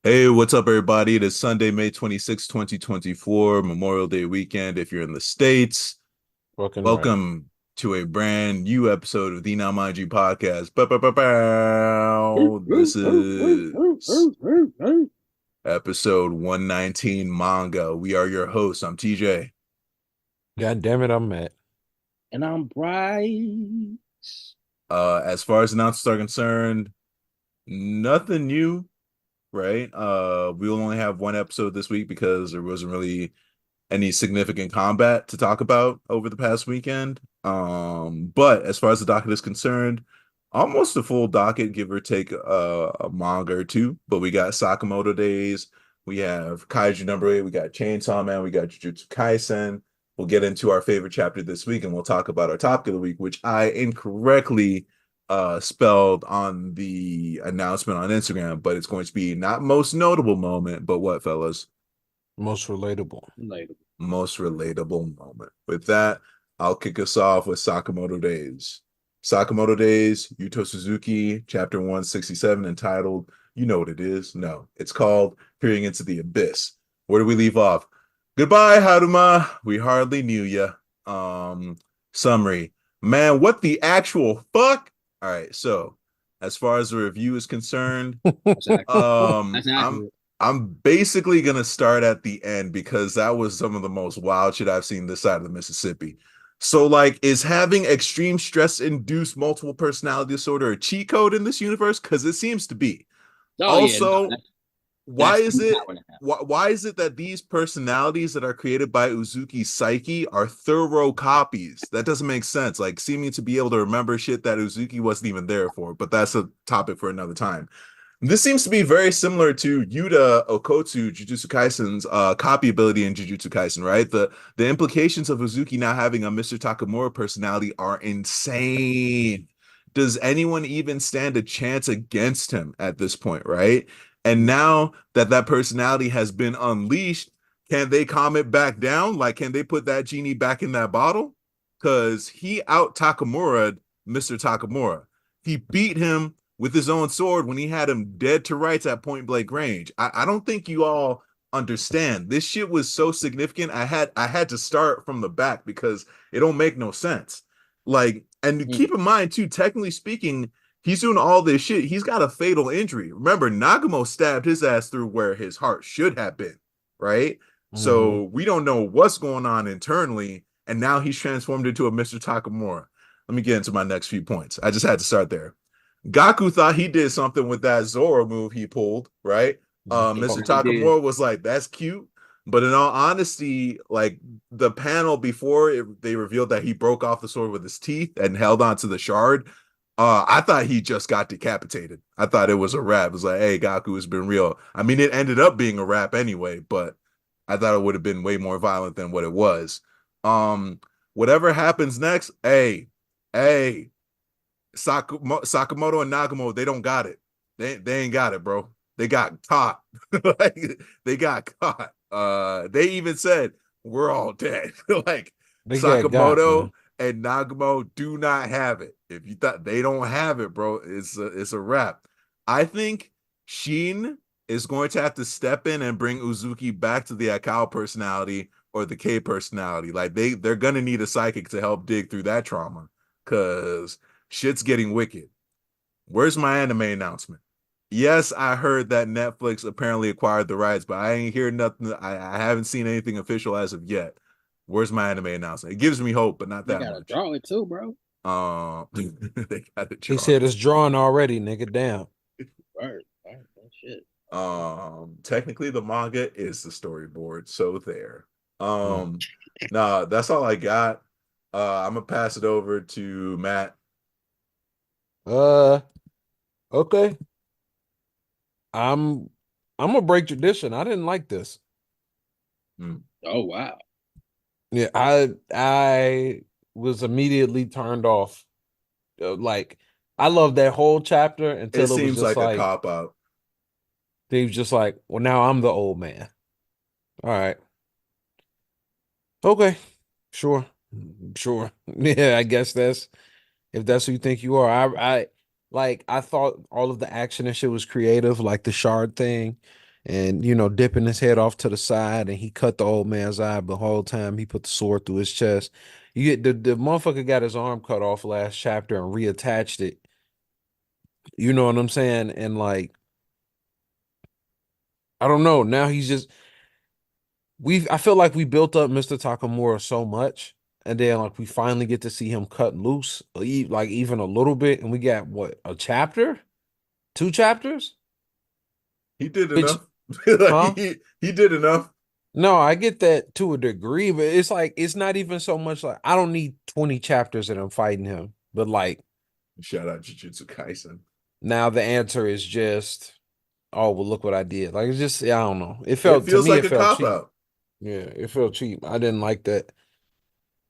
Hey, what's up, everybody? It is Sunday, May 26, 2024, Memorial Day weekend. If you're in the States, Fucking right. welcome to a brand new episode of the Now Mind You podcast. Bow. This is episode 119 Manga. We are your hosts. I'm TJ. God damn it, I'm mad. And I'm Bryce. As far as announcements are concerned, nothing new, right? We'll only have one episode this week because there wasn't really any significant combat to talk about over the past weekend. But as far as the docket is concerned, almost a full docket, give or take a manga or two. But we got Sakamoto Days, we have Kaiju number 8, we got Chainsaw Man, we got Jujutsu Kaisen. We'll get into our favorite chapter this week, and we'll talk about our topic of the week, which I incorrectly spelled on the announcement on Instagram, but it's going to be not most notable moment, but what, fellas? Most relatable. Later. Most relatable moment. With that, I'll kick us off with Sakamoto Days. Sakamoto Days, Yuto Suzuki, chapter 167, entitled, you know what it is? No, it's called Peering into the Abyss. Where do we leave off? Goodbye, Haruma. We hardly knew ya. Summary. Man, what the actual fuck? All right, so as far as the review is concerned, That's accurate. um, That's I'm accurate. I'm basically gonna start at the end because that was some of the most wild shit I've seen this side of the Mississippi. So, like, is having extreme stress-induced multiple personality disorder a cheat code in this universe? Because it seems to be. Oh yeah, no, Also, why that's is it not what happened. why is it that these personalities that are created by Uzuki's psyche are thorough copies? That doesn't make sense. Like seeming to be able to remember shit that Uzuki wasn't even there for, but that's a topic for another time. This seems to be very similar to Yuta Okotsu, Jujutsu Kaisen's copy ability in Jujutsu Kaisen, right? The implications of Uzuki now having a Mr. Takamura personality are insane. Does anyone even stand a chance against him at this point, right? And now that that personality has been unleashed, can they calm it back down? Like, can they put that genie back in that bottle? Because he out Takamura, Mr. Takamura. He beat him with his own sword when he had him dead to rights at point blank range. I don't think you all understand. This shit was so significant. I had to start from the back because it don't make no sense. Like, and keep in mind too, technically speaking, he's doing all this shit. He's got a fatal injury. Remember, Nagamo stabbed his ass through where his heart should have been, right? Mm-hmm. So we don't know what's going on internally, and now he's transformed into a Mr. Takamura. Let me get into my next few points. I just had to start there. Gaku thought he did something with that Zoro move he pulled, right? He Mr. probably did. Takamura was like, that's cute. But in all honesty, like the panel before they revealed that he broke off the sword with his teeth and held on to the shard, I thought he just got decapitated. I thought it was a wrap. It was like, hey, Gaku has been real. I mean, it ended up being a wrap anyway, but I thought it would have been way more violent than what it was. Um, Whatever happens next, hey, Sakamoto and Nagamo, they don't got it. They ain't got it, bro. They got caught. Like they got caught. They even said we're all dead. Like They got, Sakamoto man. and Nagamo do not have it. If you thought they don't have it, bro, it's a wrap. I think Shin is going to have to step in and bring Uzuki back to the Akao personality or the K personality. Like they're gonna need a psychic to help dig through that trauma because shit's getting wicked. Where's my anime announcement? Yes, I heard that Netflix apparently acquired the rights, but I ain't hear nothing. I haven't seen anything official as of yet. Where's my anime announcement? It gives me hope, but not They that gotta much. draw it too, bro. They got it He drawn. said it's drawn already, nigga. Damn. Right, that shit. Technically the manga is the storyboard, so there. Mm. Um, nah, that's all I got. I'm gonna pass it over to Matt. Uh, okay. I'm I'm gonna break tradition. I didn't like this. Hmm. Oh wow. Yeah, I was immediately turned off. Like I loved that whole chapter It until it was seems just like a like cop out. they was just like, well, now I'm the old man. All right. Okay. Sure. Sure. Yeah, I guess that's if that's who you think you are. I thought all of the action and shit was creative, like the shard thing and dipping his head off to the side, and he cut the old man's eye, but the whole time he put the sword through his chest. You get the motherfucker got his arm cut off last chapter and reattached it. You know what I'm saying? And like, I don't know. Now he's just I feel like we built up Mr. Takamura so much, and then like we finally get to see him cut loose, like even a little bit, and we got what, a chapter, 2 chapters, He did which, enough. Like huh? he did enough. No, I get that to a degree, but it's like it's not even so much like I don't need 20 chapters and I'm fighting him. But like Shout out Jujutsu Kaisen. now the answer is just, oh well, look what I did. Like it's just, yeah, I don't know. It It felt, to feels me like it a felt cop cheap. out. Yeah, it felt cheap. I didn't like that.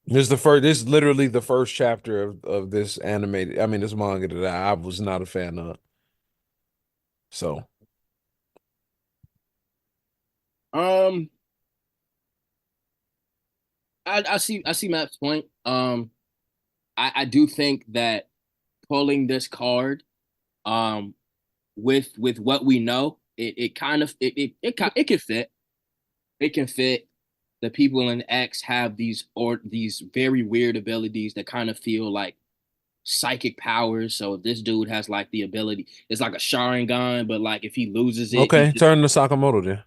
This is literally the first chapter of this animated, I mean this manga that I was not a fan of. So Um, I see Matt's point. I do think that pulling this card, um, with what we know, it kind of it can fit. It can fit. The people in X have these very weird abilities that kind of feel like psychic powers. So if this dude has like the ability, it's like a Sharingan, but like if he loses it, he okay, just turn to Sakamoto then.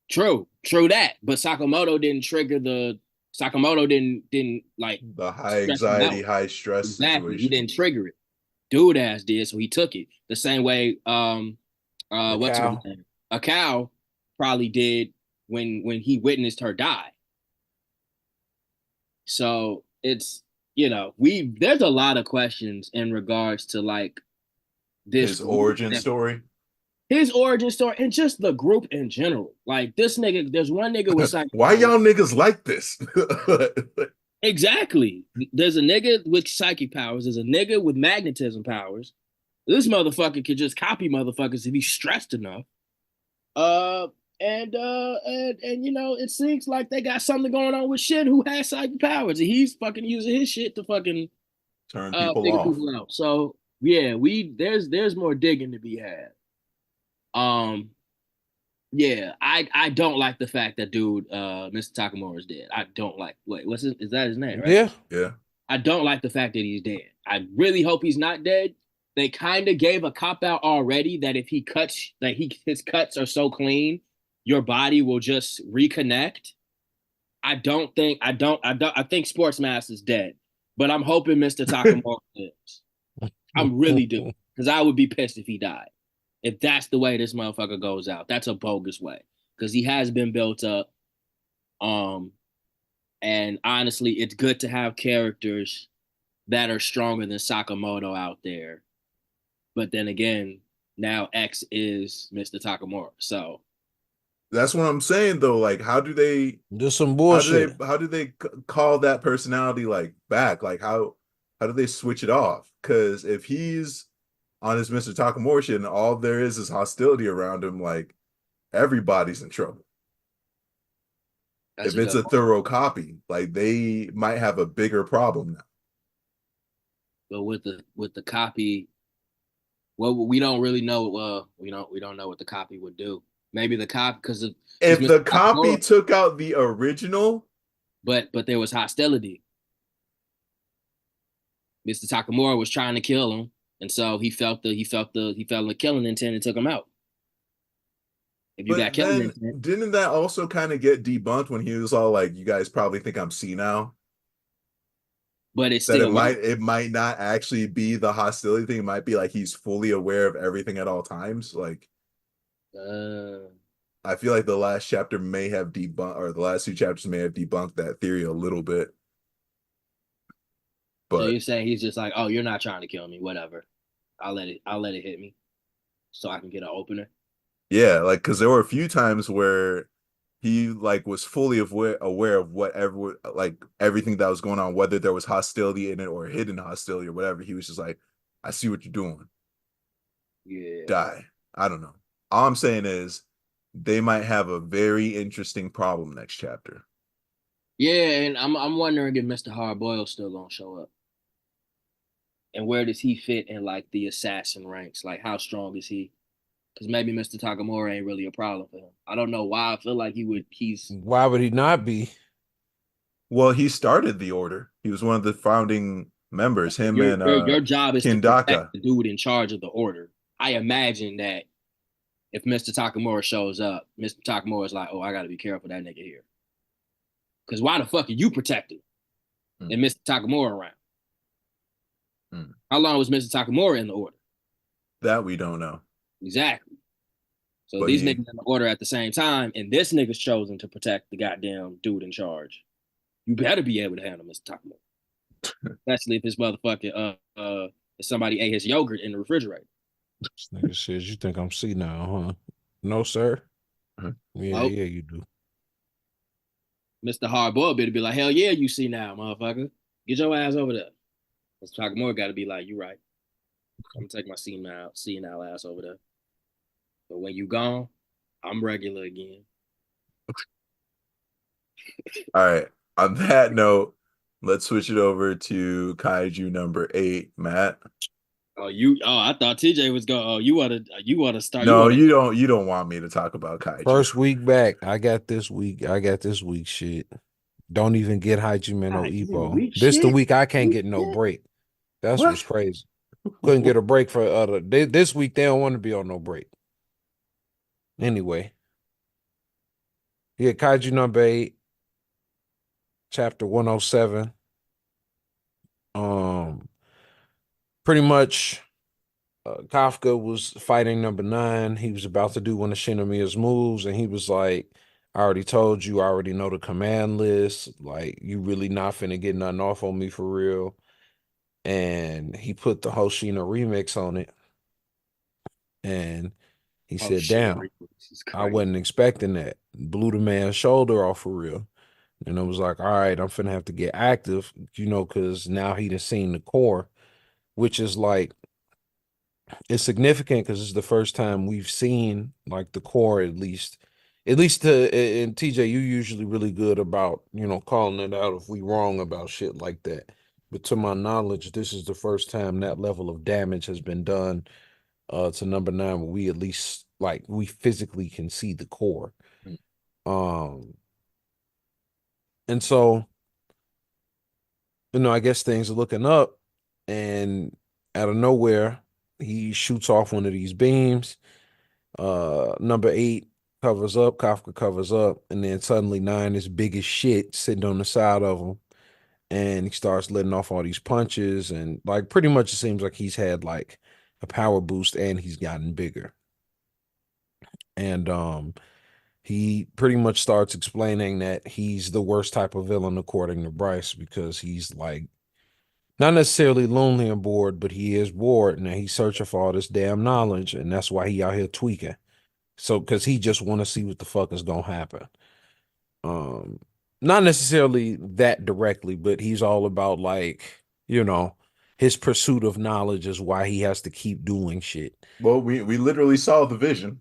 true that. But Sakamoto didn't like The high stress him anxiety, out. high stress Exactly. He situation. didn't trigger it. Dude ass did, so he took it. The same way The what's her cow. name? A cow probably did when he witnessed her die. So it's we there's a lot of questions in regards to like this His group, origin story. his origin story, and just the group in general. Like this nigga, there's one nigga with psychic Why powers. y'all niggas like this? Exactly. There's a nigga with psychic powers. There's a nigga with magnetism powers. This motherfucker could just copy motherfuckers if he's stressed enough. Uh, and it seems like they got something going on with Shin who has psychic powers, and he's fucking using his shit to fucking Turn people figure off. people out. So yeah, there's more digging to be had. Um, yeah, I don't like the fact that dude, Mr. Takamura is dead. I don't like. Wait, is that his name, right? Yeah. Yeah. I don't like the fact that he's dead. I really hope he's not dead. They kind of gave a cop out already that if he cuts, that his cuts are so clean, your body will just reconnect. I think Sports Mass is dead, but I'm hoping Mr. Takamura lives. I'm really do, because I would be pissed if he died. If that's the way this motherfucker goes out, that's a bogus way, because he has been built up. Um, and honestly, it's good to have characters that are stronger than Sakamoto out there. But then again, now X is Mr. Takamura. So That's what I'm saying though. Like, Just some bullshit. how do they call that personality like back? Like how do they switch it off? Because if he's on his Mr. Takamura shit and all there is hostility around him, like everybody's in trouble. that's If a it's good a point. thorough copy, like they might have a bigger problem now. But with the copy, well, we don't really know. We don't know what the copy would do. Maybe the copy because If Mr. the copy Takamura, took out the original, but there was hostility. Mr. Takamura was trying to kill him, and so he felt the killing intent and took him out. If you got but killing then intent, didn't that also kind of get debunked when he was all like, "You guys probably think I'm senile." but it That still works. it might not actually be the hostility thing. It might be like he's fully aware of everything at all times. Like Uh, I feel like the last chapter may have debunked, or the last 2 chapters may have debunked that theory a little bit. so But you're saying he's just like, oh, you're not trying to kill me, whatever. I'll let it hit me, so I can get an opener. yeah, like because there were a few times where he like was fully aware of whatever, like everything that was going on, whether there was hostility in it or hidden hostility or whatever. He was just like, I see what you're doing. Yeah, Die. I don't know. All I'm saying is they might have a very interesting problem next chapter. yeah, and I'm wondering if Mr. Hardboiled still gonna show up, and where does he fit in like the assassin ranks? Like, how strong is he? because maybe Mr. Takamura ain't really a problem for him. I don't know why. I feel like he's Why would he not be? Well, he started the order. He was one of the founding members, him and your job is to protect Kindaka. the dude in charge of the order. I imagine that if Mr. Takamura shows up, Mr. Takamura is like, oh, I got to be careful that nigga here. Because why the fuck are you protecting and Mr. Takamura around? How long was Mr. Takamura in the order? That we don't know. Exactly. So But these niggas in the order at the same time, and this nigga's chosen to protect the goddamn dude in charge. You better be able to handle Mr. Takamura. Especially if this motherfucker if somebody ate his yogurt in the refrigerator. This nigga says, you think I'm senile, huh? No, sir. Yeah, Nope. yeah, you do. Mr. Hardboiled better be like, hell yeah, you see now, motherfucker. Get your ass over there. Mr. Takamura got to be like, you right. I'm gonna take my senile ass over there. But when you gone, I'm regular again. all right. On that note, let's switch it over to Kaiju number 8, Matt. I thought TJ was going. Oh, you wanna start? No, you don't want me to talk about Kaiju. First week back. I got this week shit. Don't even get Hajime no Ippo. This the week I can't get no break. That's what's crazy. Couldn't get a break for other. This week they don't want to be on no break. Anyway, yeah, Kaiju number 8, chapter 107. Pretty much, Kafka was fighting number 9. He was about to do one of Shinomiya's moves, and he was like, I already told you, I already know the command list. Like, you really not finna get nothing off on me for real. And he put the Hoshino remix on it. And he said, damn, I wasn't expecting that. Blew the man's shoulder off for real. And I was like, all right, I'm finna have to get active, because now he done seen the core, which is like, it's significant because it's the first time we've seen like the core at least and TJ, you usually really good about, calling it out if we wrong about shit like that. But to my knowledge, this is the first time that level of damage has been done to number 9 where we at least like we physically can see the core. And so, I guess things are looking up, and out of nowhere, he shoots off one of these beams. Number 8 covers up, Kafka covers up, and then suddenly 9 is big as shit sitting on the side of him, and he starts letting off all these punches, and like pretty much it seems like he's had like a power boost and he's gotten bigger. And he pretty much starts explaining that he's the worst type of villain according to Bryce, because he's like not necessarily lonely and bored, but he is bored and he's searching for all this damn knowledge, and that's why he out here tweaking. So, because he just want to see what the fuck is gonna happen. Not necessarily that directly, but he's all about like, his pursuit of knowledge is why he has to keep doing shit. Well, we literally saw the vision.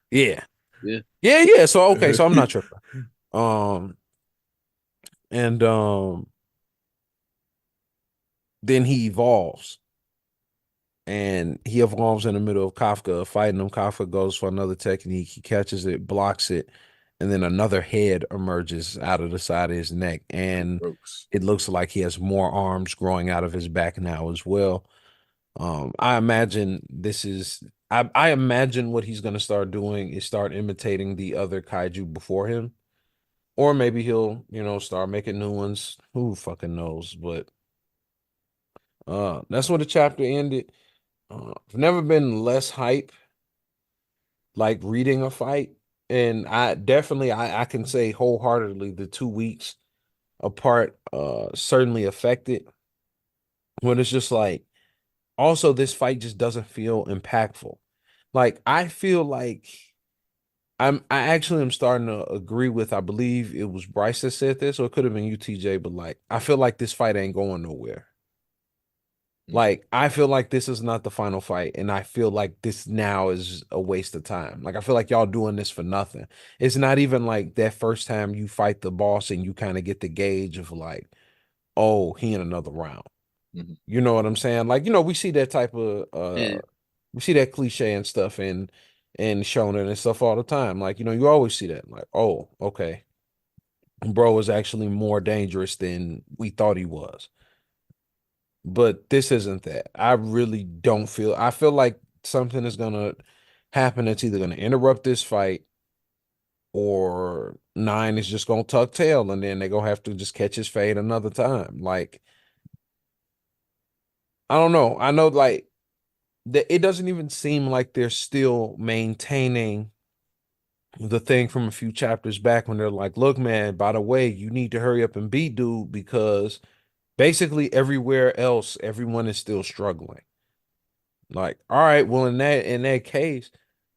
Yeah. Yeah. So okay, so I'm not tripping. And then he evolves. And he evolves in the middle of Kafka fighting him. Kafka goes for another technique. He catches it, blocks it, and then another head emerges out of the side of his neck. And it looks like he has more arms growing out of his back now as well. I imagine I imagine what he's going to start doing is start imitating the other kaiju before him. Or maybe he'll, start making new ones. Who fucking knows? But that's where the chapter ended. I've never been less hype like reading a fight. And I definitely I can say wholeheartedly the 2 weeks apart certainly affected. When it's just like, also this fight just doesn't feel impactful. Like I feel like I actually am starting to agree with, I believe it was Bryce that said this, or it could have been UTJ, but like I feel like this fight ain't going nowhere. Like, I feel like this is not the final fight, and I feel like this now is a waste of time. Like, I feel like y'all doing this for nothing. It's not even like that first time you fight the boss and you kind of get the gauge of like, oh, he in another round. You know what I'm saying? Like, we see that type of we see that cliche and stuff in and shonen and stuff all the time. Like, you always see that. Like, oh, okay. Bro is actually more dangerous than we thought he was. But this isn't that. I really don't feel I feel like something is gonna happen that's either gonna interrupt this fight or Nine is just gonna tuck tail and then they're gonna have to just catch his fade another time. Like, I don't know. I know like it doesn't even seem like they're still maintaining the thing from a few chapters back when they're like, look, man, by the way, you need to hurry up and beat dude because basically everywhere else, everyone is still struggling. Like, all right, well, in that case,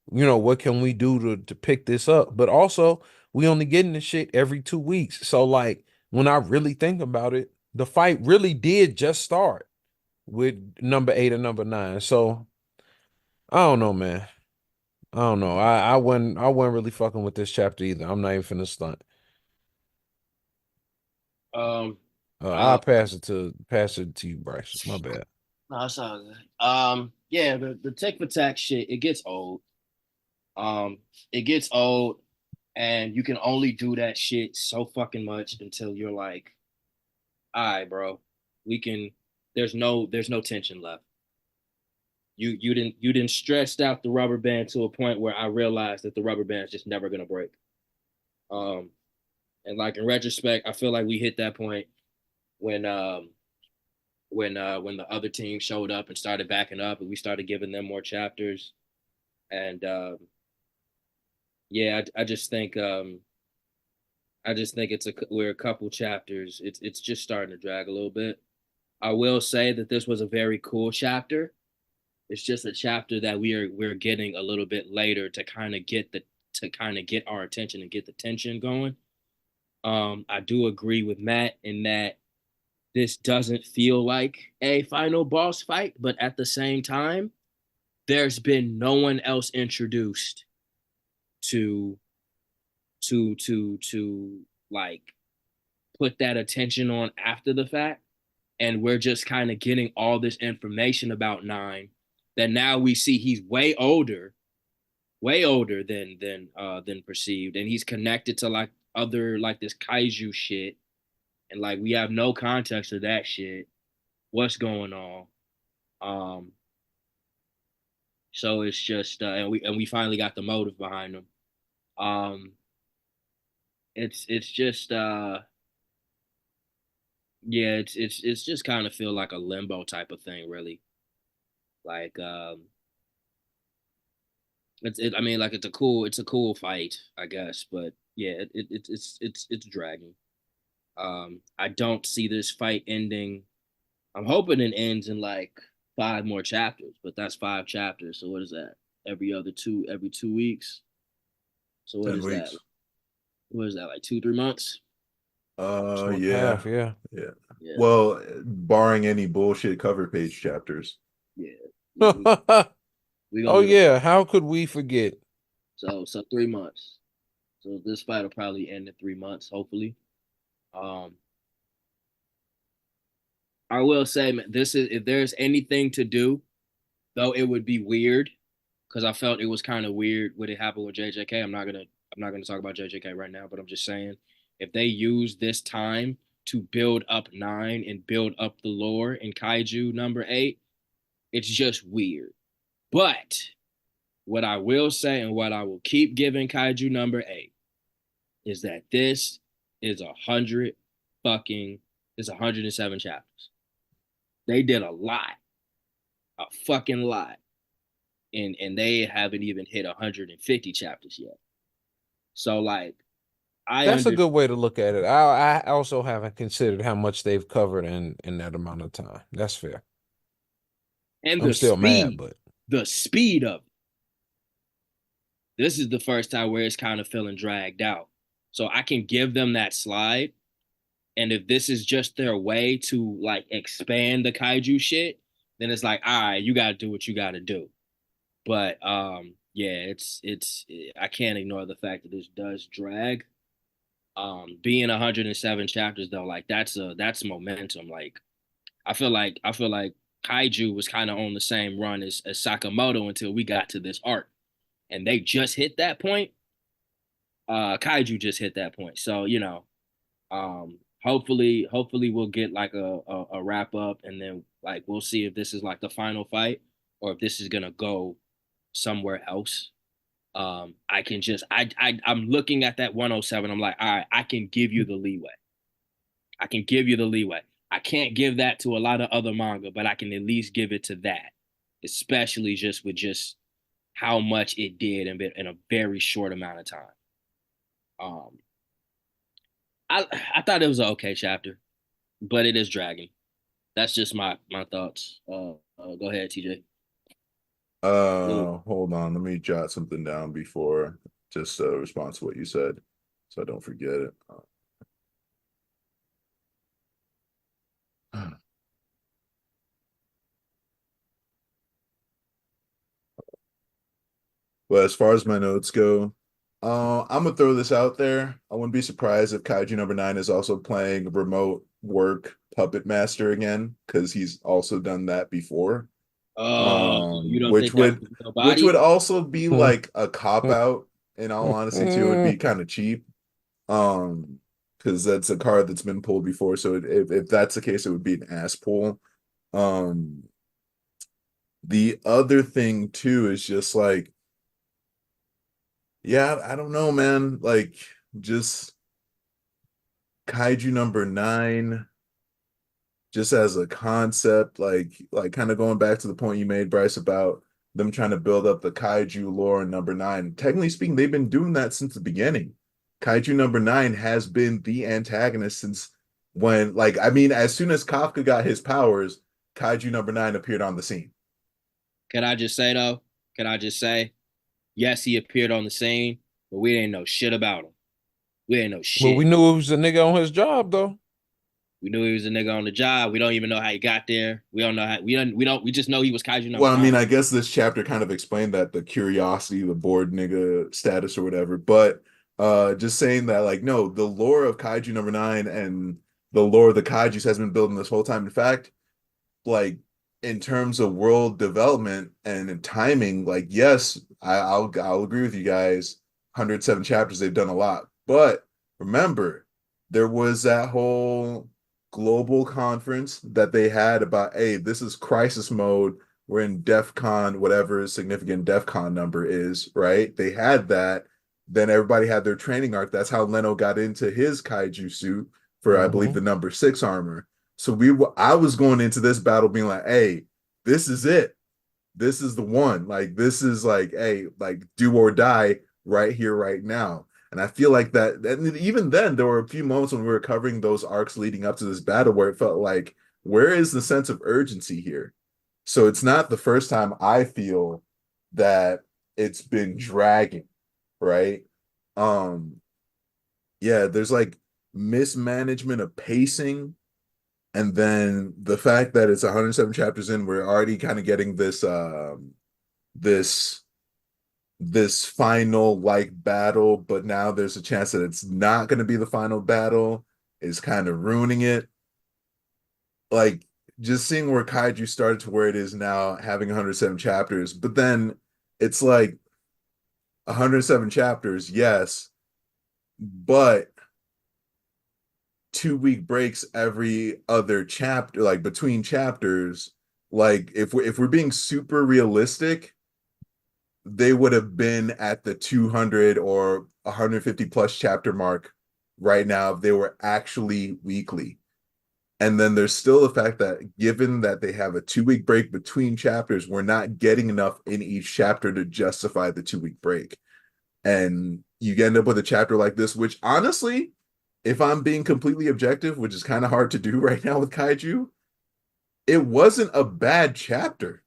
what can we do to pick this up? But also, we only getting this shit every 2 weeks. So, like, when I really think about it, the fight really did just start with number 8 and number 9. So I don't know, man. I don't know. I wasn't really fucking with this chapter either. I'm not even finna stunt. Um, I'll uh, pass it to you, Bryce. My bad. no, it's all good. Yeah, the tick for tack shit, it gets old. Um, it gets old, and you can only do that shit so fucking much until you're like, all right, bro, we can. There's no tension left. You didn't stressed out the rubber band to a point where I realized that the rubber band is just never gonna break. Um, and like in retrospect, I feel like we hit that point when when the other team showed up and started backing up, and we started giving them more chapters. And yeah, I just think we're a couple chapters. It's just starting to drag a little bit. I will say that this was a very cool chapter. It's just a chapter that we're getting a little bit later to kind of get our attention and get the tension going. I do agree with Matt in that this doesn't feel like a final boss fight, but at the same time, there's been no one else introduced to to like put that attention on after the fact, and we're just kind of getting all this information about Nine that now we see he's way older than perceived, and he's connected to like other like this kaiju shit, and like we have no context of that shit. What's going on? Um, so it's just and we finally got the motive behind him. Um, it's just yeah, it's just kind of feel like a limbo type of thing, really. Like I mean, like it's a cool fight, I guess, but yeah, it's dragging. I don't see this fight ending. I'm hoping it ends in like 5 more chapters, but that's 5 chapters. So what is that? Every 2 weeks. So what 10 is that? weeks. What is that? Like 2 3 months? Two and a Yeah. half, yeah. Yeah. Yeah, Well, barring any bullshit cover page chapters. yeah. We gonna Oh get a yeah, how could we forget? so 3 months. So this fight will probably end in 3 months, hopefully. Um, I will say, man, this is if there's anything to do, though, it would be weird because I felt it was kind of weird what it happened with JJK. I'm not gonna talk about JJK right now, but I'm just saying if they use this time to build up Nine and build up the lore in Kaiju number 8, it's just weird. But what I will say and what I will keep giving Kaiju number 8 is that this is 107 chapters. They did a fucking lot, and they haven't even hit 150 chapters yet. So like, I That's a under good way to look at it. I also haven't considered how much they've covered in that amount of time. That's fair. and I'm still mad, but the speed of it. This is the first time where it's kind of feeling dragged out. So I can give them that slide. And if this is just their way to like expand the kaiju shit, then it's like, all right, you gotta do what you gotta do. But yeah, it's I can't ignore the fact that this does drag. Being 107 chapters though, like that's momentum. Like I feel like Kaiju was kind of on the same run as Sakamoto until we got to this arc. and they just hit that point. Kaiju just hit that point. So, hopefully we'll get like a wrap up, and then like we'll see if this is like the final fight or if this is gonna go somewhere else. I can just I'm looking at that 107. I'm like, all right, I can give you the leeway. I can give you the leeway. I can't give that to a lot of other manga, but I can at least give it to that, especially just with just how much it did in a very short amount of time. Um, I thought it was an okay chapter, but it is dragging. That's just my thoughts. Go ahead, TJ. Hold on, let me jot something down before just respond to what you said, so I don't forget it. Well, as far as my notes go, I'm gonna throw this out there. I wouldn't be surprised if Kaiju number 9 is also playing remote work puppet master again, because he's also done that before. You don't Which think that would was which nobody? would also be like a cop out, in all honesty, too. It would be kind of cheap. Because that's a card that's been pulled before. So if that's the case, it would be an ass pull. Um, the other thing too is just like, yeah, I don't know, man. Like, just Kaiju number 9, just as a concept, like kind of going back to the point you made, Bryce, about them trying to build up the Kaiju lore in number 9. Technically speaking, they've been doing that since the beginning. Kaiju number 9 has been the antagonist since when, like, I mean, as soon as Kafka got his powers, Kaiju number 9 appeared on the scene. Can I just say though? Can I just say, yes, he appeared on the scene, but we didn't know shit about him. We didn't know Well, we shit. knew it was a nigga on his job though. We knew he was a nigga on the job. We don't even know how he got there. We don't know how. We just know he was Kaiju number Well, I mean, 9. I guess this chapter kind of explained that, the curiosity, the bored nigga status or whatever. But just saying that, like, no, the lore of Kaiju number 9 and the lore of the Kaijus has been building this whole time. In fact, like, in terms of world development and in timing, like, yes, I'll agree with you guys. 107 chapters, they've done a lot. But remember, there was that whole global conference that they had about, hey, this is crisis mode. We're in DEF CON, whatever significant DEF CON number is, right? They had that. Then everybody had their training arc. That's how Leno got into his kaiju suit for, I believe, Mm-hmm. the number 6 armor. So I was going into this battle being like, hey, this is it. This is the one. Like, this is like, hey, like, do or die right here, right now. And I feel like that, and even then, there were a few moments when we were covering those arcs leading up to this battle where it felt like, where is the sense of urgency here? So it's not the first time I feel that it's been dragging, right? Um, yeah, there's like mismanagement of pacing, and then the fact that it's 107 chapters in, we're already kind of getting this this final like battle, but now there's a chance that it's not going to be the final battle, is kind of ruining it. Like, just seeing where Kaiju started to where it is now, having 107 chapters, but then it's like 107 chapters, yes, but 2 week breaks every other chapter, like between chapters. Like, if we're being super realistic, they would have been at the 200 or 150 plus chapter mark right now if they were actually weekly. And then there's still the fact that, given that they have a 2 week break between chapters, we're not getting enough in each chapter to justify the 2 week break. And you end up with a chapter like this, which honestly, if I'm being completely objective, which is kind of hard to do right now with Kaiju, it wasn't a bad chapter.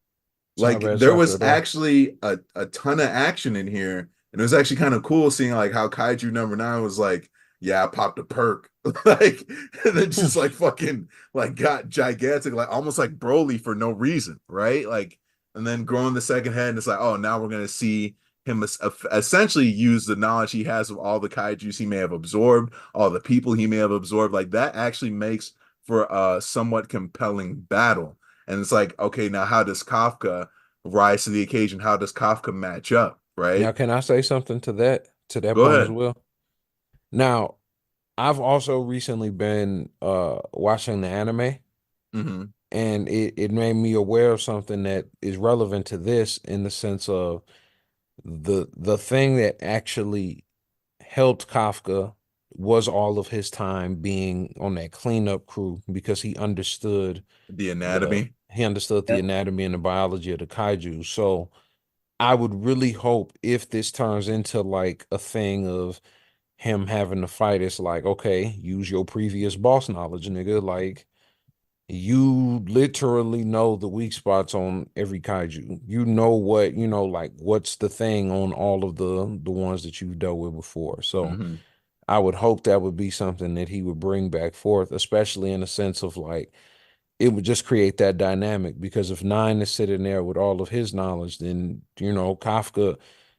It's not a Like, bad there chapter was at all. actually a ton of action in here. And it was actually kind of cool seeing like how Kaiju number 9 was like, yeah, I popped a perk. Like, and then just like fucking like got gigantic, like almost like Broly for no reason, right? Like, and then growing the second head, and it's like, oh, now we're gonna see him essentially use the knowledge he has of all the kaijus he may have absorbed, all the people he may have absorbed. Like, that actually makes for a somewhat compelling battle. And it's like, okay, now how does Kafka rise to the occasion? How does Kafka match up? right? Now, can I say something to that Go point as ahead. well? Now, I've also recently been watching the anime, Hmm. and it made me aware of something that is relevant to this in the sense of the thing that actually helped Kafka was all of his time being on that cleanup crew because The the anatomy. he understood the Yep. anatomy and the biology of the kaiju. So I would really hope if this turns into like a thing of him having to fight, it's like, okay, use your previous boss knowledge, nigga. Like you literally know the weak spots on every kaiju. You know what, like what's the thing on all of the ones that you've dealt with before. So Hmm. I would hope that would be something that he would bring back forth, especially in a sense of like it would just create that dynamic because if Nine is sitting there with all of his knowledge, then Kafka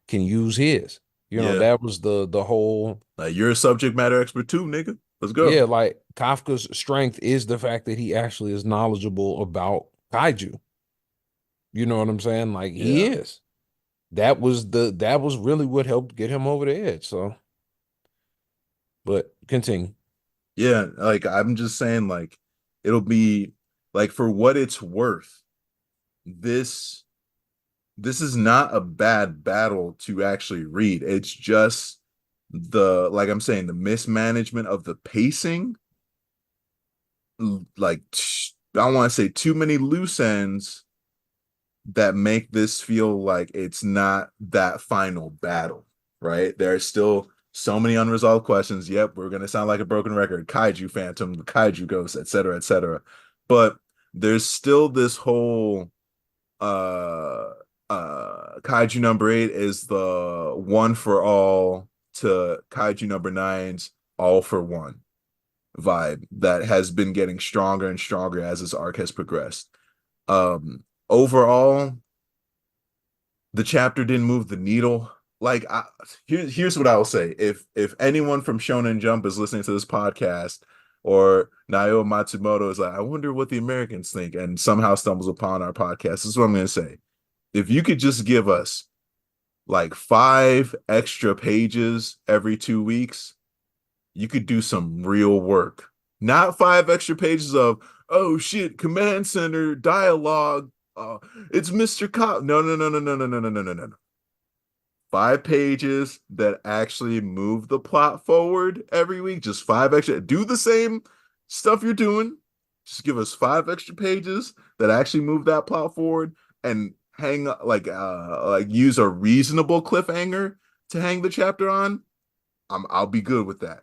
can use his. Yeah. That was the whole. Like you're a subject matter expert too, nigga. Let's Yeah, go. like Kafka's strength is the fact that he actually is knowledgeable about kaiju. You know what I'm saying? Like he Yeah. is. That was really what helped get him over the edge. So, but continue. Yeah. Like I'm just saying, like, it'll be like for what it's worth, this this is not a bad battle to actually read. It's just like I'm saying, the mismanagement of the pacing, like I don't want to say too many loose ends that make this feel like it's not that final battle, right? There are still so many unresolved questions. Yep, we're gonna sound like a broken record. Kaiju Phantom, the Kaiju Ghost, etc., etc. But there's still this whole uh Kaiju number 8 is the one for all to Kaiju number nine's all for one vibe that has been getting stronger and stronger as this arc has progressed. Overall, the chapter didn't move the needle. Like here's what I will say. If anyone from Shonen Jump is listening to this podcast or Naoya Matsumoto is like, I wonder what the Americans think, and somehow stumbles upon our podcast, this is what I'm gonna say. If you could just give us like 5 extra pages every 2 weeks, you could do some real work. Not 5 extra pages of, oh shit, command center dialogue. It's Mr. Cop. No, no, no, no, no, no, no, no, no, no, no. 5 pages that actually move the plot forward every week. Just 5 extra. Do the same stuff you're doing. Just give us 5 extra pages that actually move that plot forward and hang like use a reasonable cliffhanger to hang the chapter on. I'll be good with that.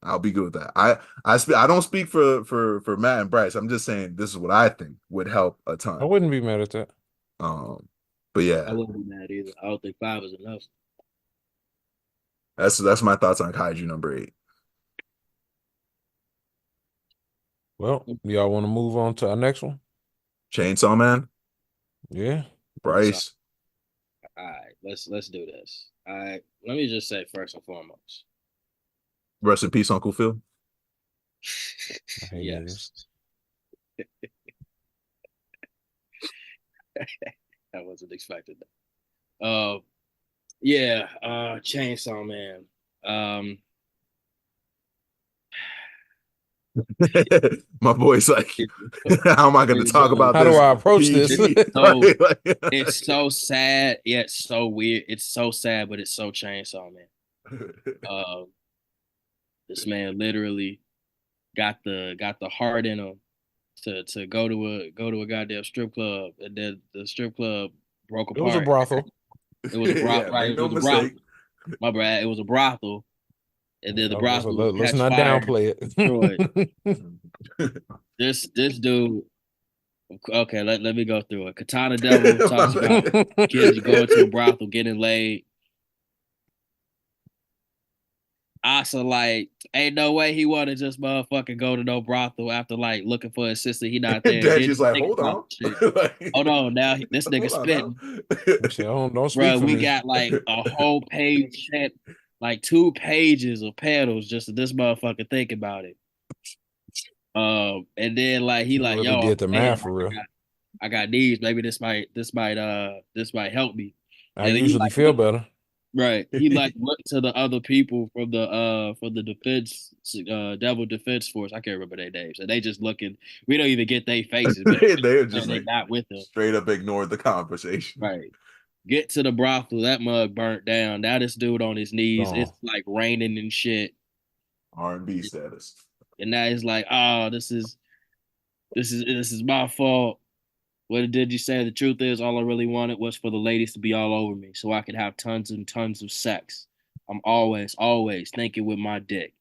I'll be good with that. I don't speak for Matt and Bryce. I'm just saying this is what I think would help a I ton. wouldn't be mad at that. Um, but I yeah, wouldn't be mad either. I don't think 5 is enough. that's my thoughts on Kaiju number 8. Well, y'all want to move on to our next one? Chainsaw Man, Yeah. So, Bryce. all right, let's do this. All right, let me just say first and foremost, Rest in peace, Uncle Phil. I hate niggas. yes, I wasn't expecting that. Yeah, Chainsaw Man. Um, My boy's like, how am I going to Really talk does. about How do this I approach this? It's PG? so Right? it's so sad yet so weird. It's so sad, but it's so Chainsaw Man. Um, this man literally got the heart in him to go to a goddamn strip club, and then the strip club broke It was a apart. brothel. It was a Yeah, brothel, right? make It no was a brothel. mistake. My bad. It was a brothel, and then the So brothel let's catch not fire, downplay destroyed. it. This dude. Okay, let me go through it. Katana Devil talks My about kids going to a brothel, getting laid. Asa like, ain't no way he want to just motherfucking go to no brothel after like looking for his sister. He not bad. there. Then Deji's he like, think hold about on. shit. Like, Hold on, now this nigga hold on now. spitting, I said, don't speak bro. for We me. got like a whole page, like 2 pages of panels just to this motherfucker think about it. And then like he He like, really yo, I'm did the saying math like for real. I got needs. Maybe this might help me. I And he usually like feel better. right. He like looked to the other people from the defense devil defense force. I can't remember their names. And they just looking. We don't even get their faces, but They're no, just they like not with him. straight up ignored the conversation. Right. Get to the brothel. That mug burnt down. Now this dude on his knees. It's Gone. like raining and shit. R&B status. And now he's like, oh, this is my fault. What did you say? The truth is, all I really wanted was for the ladies to be all over me, so I could have tons and tons of sex. I'm always thinking with my dick.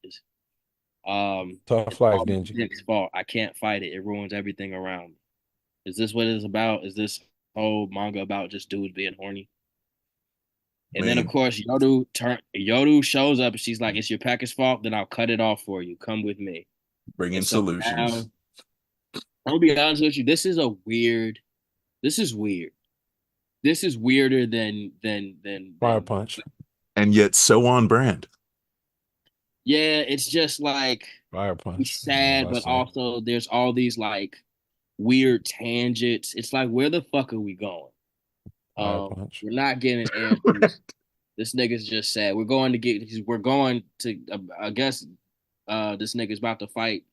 Tough It's life, all my didn't you? dick's fault. I can't fight it. It ruins everything around me. Is this what it's about? Is this whole manga about just dudes being horny? I And then of mean, course Yodu shows up and she's like, "It's your package fault. Then I'll cut it off for you. Come with me." bringing And so solutions. now, I'll be honest with you. This is a weird. This is weird. This is weirder Fire than. punch. And yet so on brand. Yeah, it's just like Fire it's punch. sad, I but say. also there's all these like weird tangents. It's like where the fuck are we going? Fire punch. We're not getting answers. This nigga's just sad. We're going to I guess this nigga's about to fight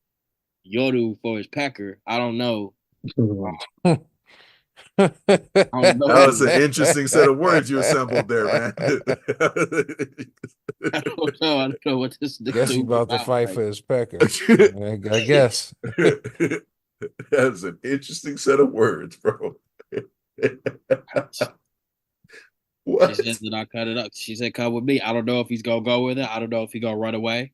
Yoru for his pecker. I don't know. I don't know That what was an interesting set of words you assembled there, man. I don't know. I don't know what this Guess he dude's about to fight right for his pecker. I guess. That's an interesting set of words, bro. What? She said that I cut it up. She said, "Come with me." I don't know if he's gonna go with it. I don't know if he's gonna run away.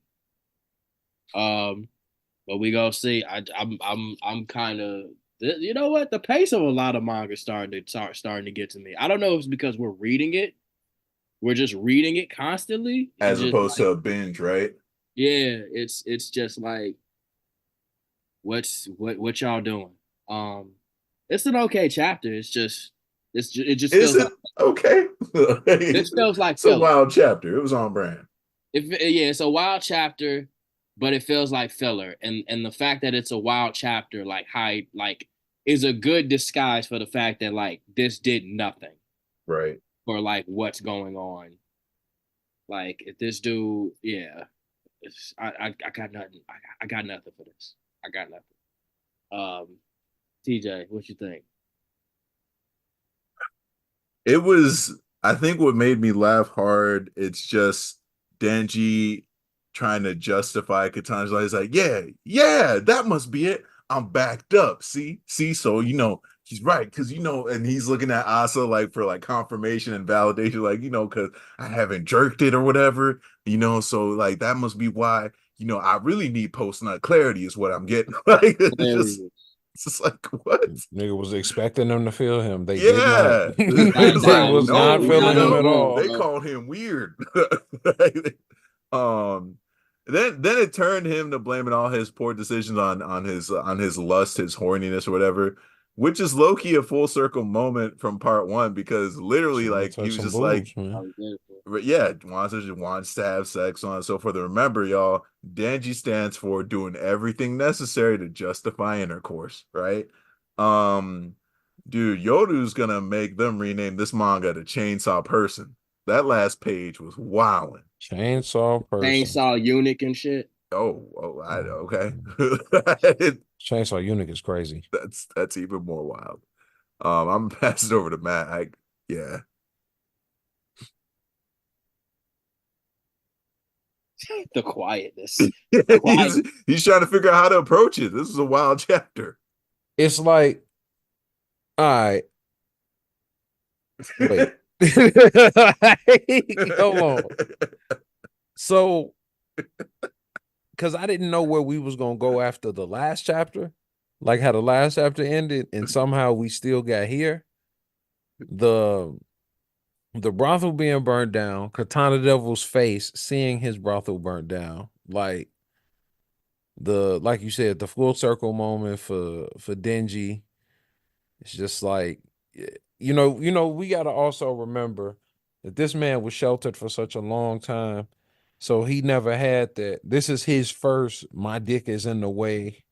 But we gonna see. I'm kind of. You know what? The pace of a lot of manga starting to get to me. I don't know if it's because we're reading it. We're just reading it constantly. And As just opposed like, to a binge, right? yeah, it's just like what y'all doing? It's an okay chapter. It just Is feels it like okay? this feels like It's a filler. wild chapter. It was on brand. Yeah, it's a wild chapter, but it feels like filler. And the fact that it's a wild chapter, like is a good disguise for the fact that like this did nothing Right. for like what's going on. Like if this dude, yeah, I got nothing. I got nothing for this. I got nothing. TJ, what you think? It was, I think what made me laugh hard, it's just Denji trying to justify Katana's life. He's like, yeah, that must be it. I'm backed up. See, so he's right, because and he's looking at Asa like for like confirmation and validation, like, because I haven't jerked it or whatever, so like that must be why, I really need post-nut clarity is what I'm getting. Like it's just like, what? Nigga was expecting them to feel him. They did not. Yeah. It's They like, was no, not feeling him at all. they called him weird. um then it turned him to blaming all his poor decisions on his lust, his horniness or whatever, which is low-key a full circle moment from part one, because literally like he was just like, yeah, wants to have sex, so on and so forth. Remember, y'all, Danji stands for doing everything necessary to justify intercourse, right? Dude, Yoru's gonna make them rename this manga to Chainsaw Person. That last page was wilding. Chainsaw Person. Chainsaw Eunuch and shit. Okay. Chainsaw Eunuch is crazy. That's even more wild. I'm passing it over to Matt. Yeah. The quietness. He's trying to figure out how to approach it. This is a wild chapter. It's like, all right, wait. Hold on. So, because I didn't know where we was gonna go after the last chapter, like how the last chapter ended, and somehow we still got here. The brothel being burned down, Katana Devil's face seeing his brothel burnt down, like you said, the full circle moment for Denji. It's just like, we got to also remember that this man was sheltered for such a long time. So he never had that. This is his first "my dick is in the way"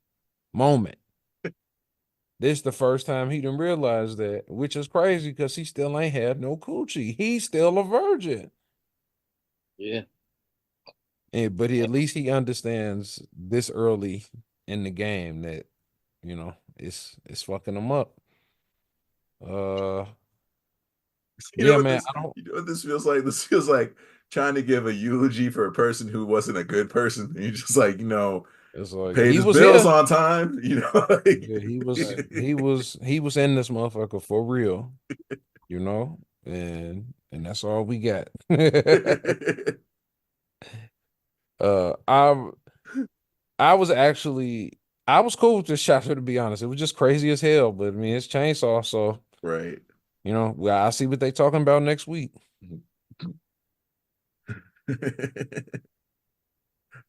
moment. this the first time he didn't realize that, which is crazy because he still ain't had no coochie. He's still a virgin. Yeah. But at least he understands this early in the game that, it's fucking him up. You know Yeah, what man. this? I don't. You know what this feels like? This feels like trying to give a eulogy for a person who wasn't a good person. And you just like, It's like paid he his was bills here. on time. Yeah, he was in this motherfucker for real. And that's all we got. uh, I I was actually I was cool with this chapter to be honest. It was just crazy as hell, but I mean it's chainsaw, so Right. well, I'll see what they talking about next week.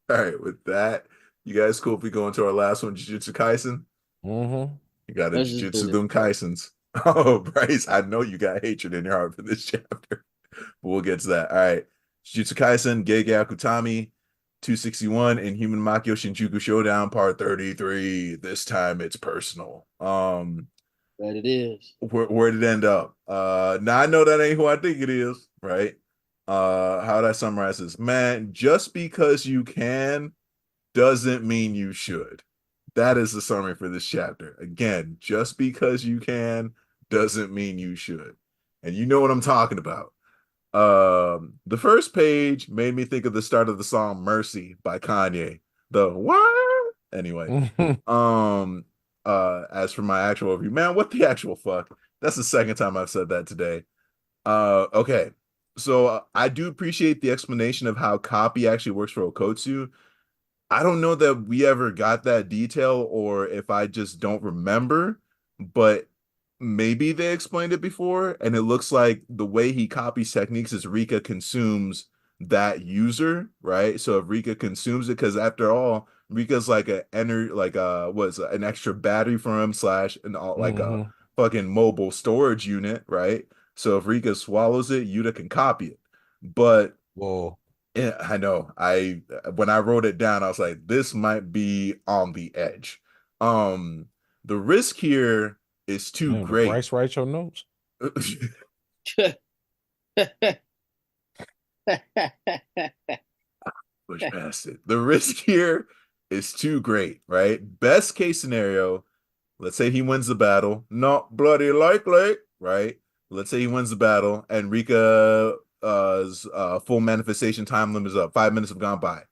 All right, with that, you guys cool if we go into our last one, Jujutsu Kaisen? Mm-hmm. You got a Let's just do Jujutsu this. Doom Kaisens. Oh, Bryce, I know you got hatred in your heart for this chapter, but we'll get to that. All right. Jujutsu Kaisen, Gege Akutami, 261, and Human Makio Shinjuku Showdown, part 33. This time it's personal. But it is. Where did it end up? Now I know that ain't who I think it is, right? How would I summarize this? Man, just because you can doesn't mean you should. That is the summary for this chapter. Again, just because you can doesn't mean you should. And you know what I'm talking about. The first page made me think of the start of the song Mercy by Kanye. The what? Anyway, um as for my actual review, man, what the actual fuck? That's the second time I've said that today. Okay. So I do appreciate the explanation of how copy actually works for Okotsu. I don't know that we ever got that detail or if I just don't remember, but maybe they explained it before. And it looks like the way he copies techniques is Rika consumes that user, right? So if Rika consumes it, because after all, Rika's like an extra battery for him slash and all like a Mm-hmm. fucking mobile storage unit, right? So if Rika swallows it, Yuta can copy it. But Whoa. yeah, I know. When I wrote it down, I was like, this might be on the edge. Um, the risk here is too Damn, did great. Bryce write your notes? Push past it. The risk here is too great, right? Best case scenario, let's say he wins the battle. Not bloody likely, right? Let's say he wins the battle and Rika's full manifestation time limit is up. 5 minutes have gone by.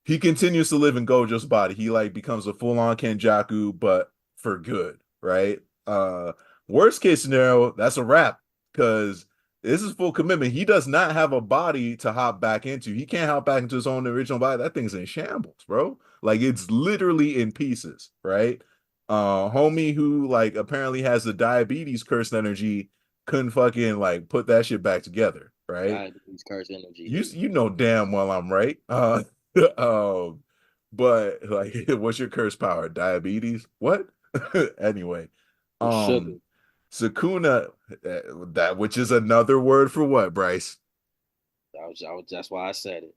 He continues to live in Gojo's body. He like becomes a full-on Kenjaku, but for good, right? Worst case scenario, that's a wrap because this is full commitment. He does not have a body to hop back into. He can't hop back into his own original body. That thing's in shambles, bro. Like it's literally in pieces, right? Homie who like apparently has the diabetes cursed energy couldn't fucking like put that shit back together, right? God, these curse energy. You know damn well I'm right. Um, but like, what's your curse power? Diabetes? What? Anyway, Sugar. Sukuna, that which is another word for what, Bryce? That's why I said it.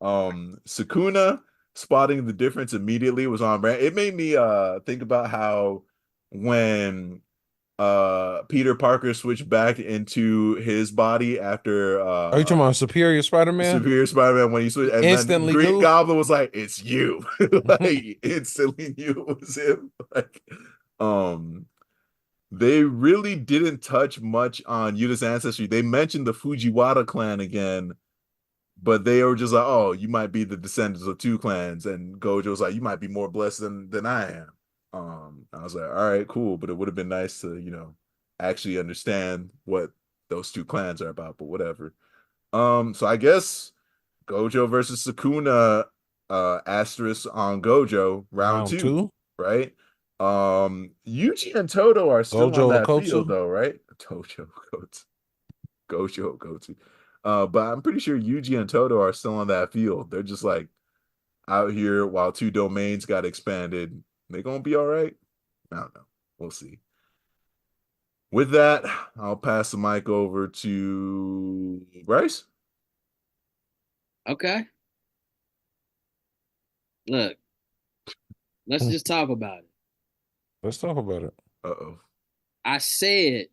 Sukuna spotting the difference immediately was on brand. It made me think about how when Peter Parker switched back into his body after Are you talking about Superior Spider-Man? Superior Spider-Man when he switched, and then Instantly Green knew. Goblin was like, "It's you," like instantly knew it was him. Like, um, they really didn't touch much on Yuta's ancestry. They mentioned the Fujiwara clan again, but they were just like, "Oh, you might be the descendants of two clans," and Gojo was like, "You might be more blessed than I am." I was like, "All right, cool," but it would have been nice to actually understand what those two clans are about. But whatever. So I guess Gojo versus Sukuna, asterisk on Gojo, round Round two, two. right? Yuji and Toto are still on Gojo that field Okotsu. though, right? Tojo Goto, Gojo Goto. But I'm pretty sure Yuji and Toto are still on that field. They're just like out here while two domains got expanded. They gonna be all right? I don't know. We'll see. With that, I'll pass the mic over to Bryce. Okay. Look, let's just talk about it. Let's talk about it. Uh-oh. I said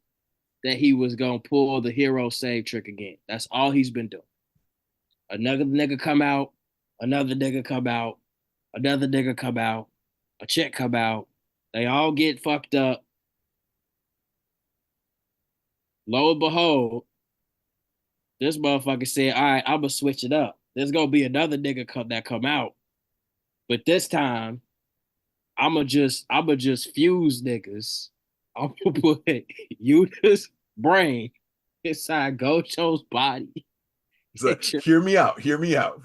that he was gonna pull the hero save trick again. That's all he's been doing. Another nigga come out, another nigga come out, another nigga come out, a chick come out. They all get fucked up. Lo and behold, this motherfucker said, "All right, I'm gonna switch it up. There's gonna be another nigga come out, but this time I'm gonna just fuse niggas. I'm gonna put Yuda's brain inside Gocho's body. So, hear me out. Hear me out.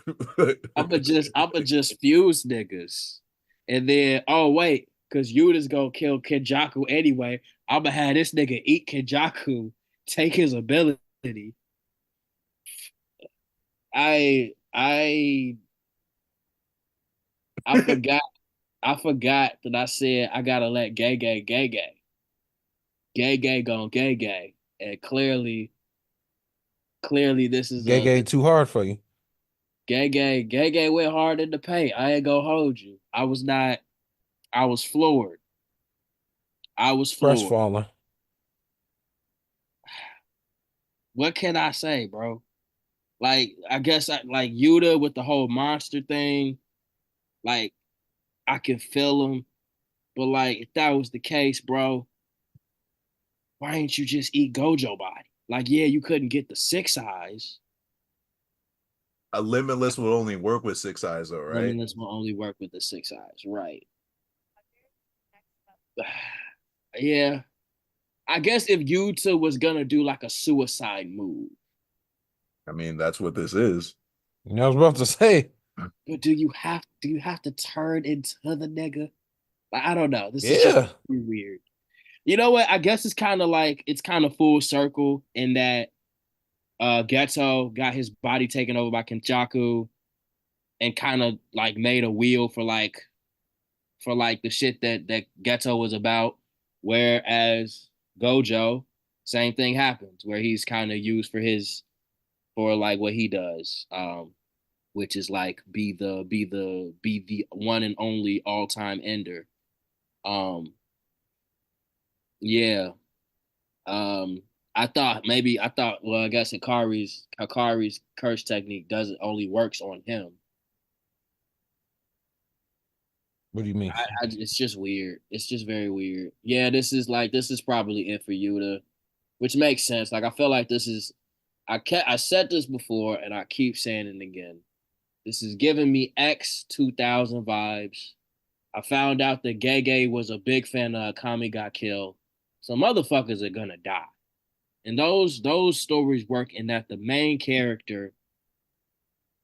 I'm gonna just fuse niggas, and then oh wait, because Yuda's gonna kill Kenjaku anyway. I'm gonna have this nigga eat Kenjaku, take his ability. I I forgot. I forgot that I said I gotta let gay gon' gay, and clearly this is Gay a gay too hard for you. gay went hard in the paint. I ain't gonna hold you. I was not. I was floored. I was floored. Crestfallen. What can I say, bro? Like I guess like Yuta with the whole monster thing. Like I can feel him, but like if that was the case, bro, why didn't you just eat Gojo body? Like, yeah, you couldn't get the six eyes. A limitless will only work with six eyes, though, right? Limitless will only work with the six eyes, right? Yeah, I guess if Yuta was gonna do like a suicide move, I mean, that's what this is. You know, I was about to say. but do you have to turn into the nigga? Like, I don't know. This is just Yeah. weird. You know what? I guess it's kind of full circle in that Geto got his body taken over by Kenchaku and kind of like made a wheel for like the shit that Geto was about. Whereas Gojo, same thing happens where he's kind of used for like what he does, which is like be the one and only all time ender. Um, yeah. Um, I thought well, I guess Hikari's curse technique doesn't only works on him. What do you mean? It's just weird. It's just very weird. Yeah, this is probably it for Yuta, which makes sense. Like I feel like I said this before and I keep saying it again. This is giving me X 2000 vibes. I found out that Gege was a big fan of Kami got killed. So motherfuckers are gonna die. And those stories work in that the main character,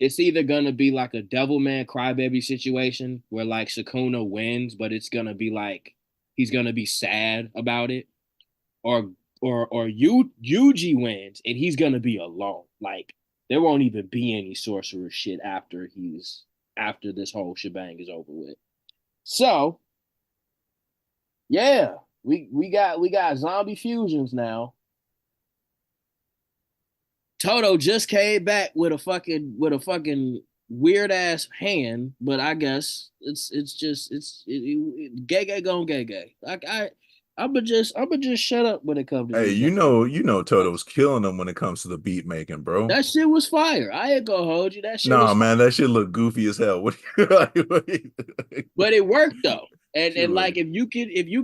it's either gonna be like a Devilman crybaby situation where like Sukuna wins, but it's gonna be like he's gonna be sad about it, or Yuji wins and he's gonna be alone. Like there won't even be any sorcerer shit after this whole shebang is over with. So yeah, we got zombie fusions now. Toto just came back with a fucking weird ass hand, but I guess it's just gay gon' gay. Like I'm just shut up when it comes to Hey, these. Toto's killing them when it comes to the beat making, bro. That shit was fire. I ain't gonna hold you. That shit Nah, was fire. man, that shit look goofy as hell. But it worked though. And Sure. like if you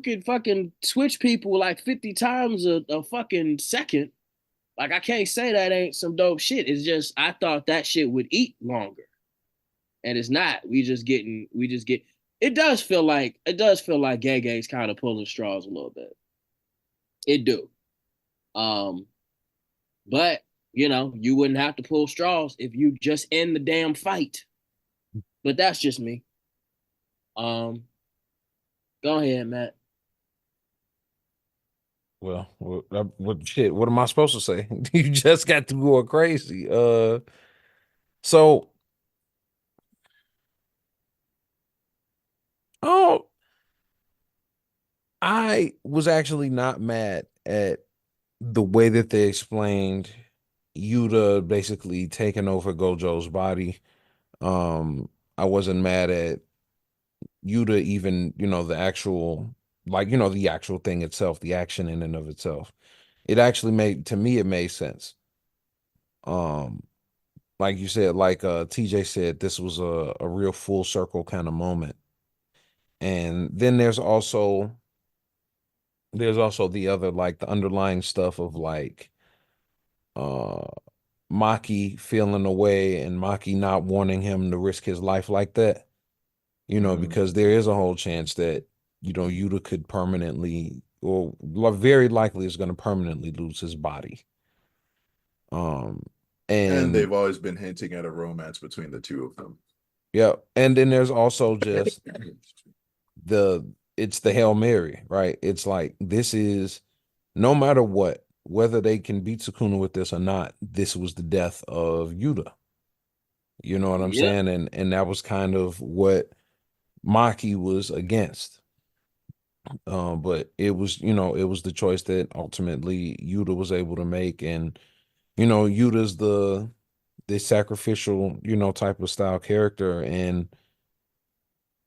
could fucking switch people like 50 times a fucking second, like I can't say that ain't some dope shit. It's just I thought that shit would eat longer. And it's not. We just get it does feel like Gay Gay's kind of pulling straws a little bit. It do. Um, but you wouldn't have to pull straws if you just end the damn fight. But that's just me. Um, go ahead, Matt. Well, what shit? What am I supposed to say? You just got to go crazy. So oh, I was actually not mad at the way that they explained Yuta basically taking over Gojo's body. Um, I wasn't mad at Yuta even, the actual like, you know, the actual thing itself, the action in and of itself. It actually made, to me, it made sense. Like you said, like TJ said, this was a real full circle kind of moment. And then there's also the other, like the underlying stuff of like uh Maki feeling away and Maki not wanting him to risk his life like that. You know, Mhm. because there is a whole chance that, you know, Yuta could permanently, or very likely is going to permanently lose his body. Um, And and they've always been hinting at a romance between the two of them. yeah, and then there's also just the it's the Hail Mary, right? It's like, this is, no matter what, whether they can beat Sukuna with this or not, this was the death of Yuta. You know what I'm Yep. saying? And that was kind of what Maki was against. But it was, you know, it was the choice that ultimately Yuta was able to make. And, you know, Yuta's the sacrificial, you know, type of style character. And,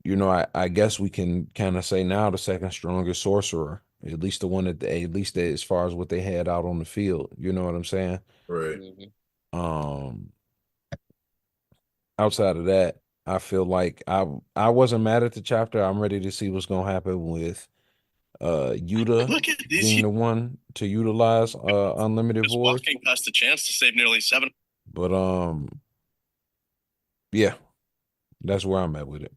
you know, I guess we can kind of say now the second strongest sorcerer, at least the one at least as far as what they had out on the field. You know what I'm saying? Right. Mhm. Um, Outside of that, I feel like I wasn't mad at the chapter. I'm ready to see what's gonna happen with Yuta Look at this. being the one to utilize unlimited Just void. walking past the chance to save nearly 7. But yeah, that's where I'm at with it.